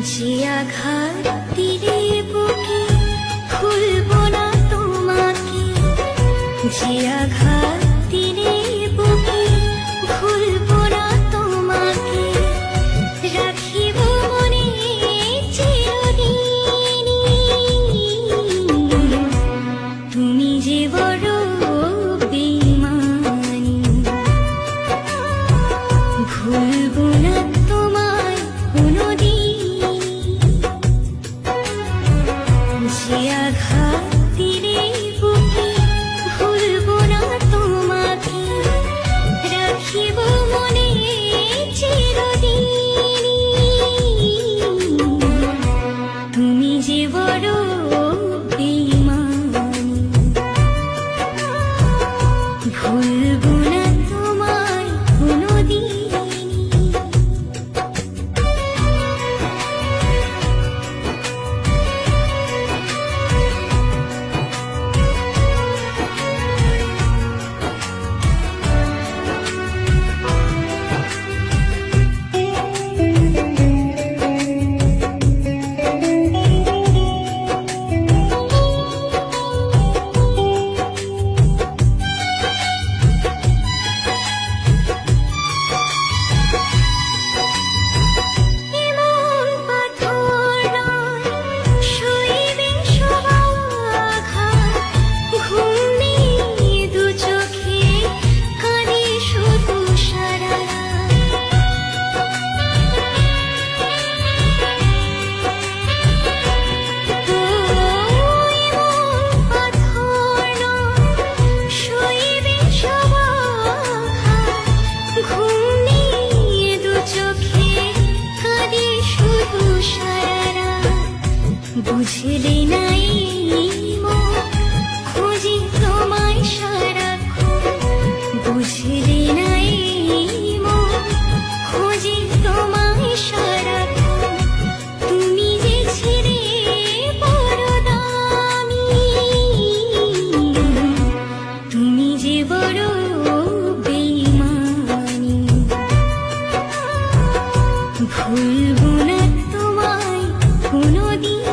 যে আঘাত দিলে বুকে ভুলবো না তোমাকে, যে আঘাত দিলে বুকে ভুলবো না তোমাকে, রাখিব মনে চিরদিন। তুমি যে বড় বেঈমানি, ভুলবো না তোমায় কোনোদিন। যে আঘাত দিলে বুকে ভুলবো না তোমাকে, রাখিব মনে চিরদিন। তুমি যে বড় বেঈমানি, ভুলবো না তোমায় কোনোদিন। বুঝলে নাই মন, খুঁজি তোমায় সারাক্ষণ। বুঝলে নাই মন, খুঁজি তোমায় সারাক্ষণ। তুমি যে ছিলে বড় দামি, তুমি যে বড় বেঈমানি, ভুলবো না তোমায় কোনোদিন।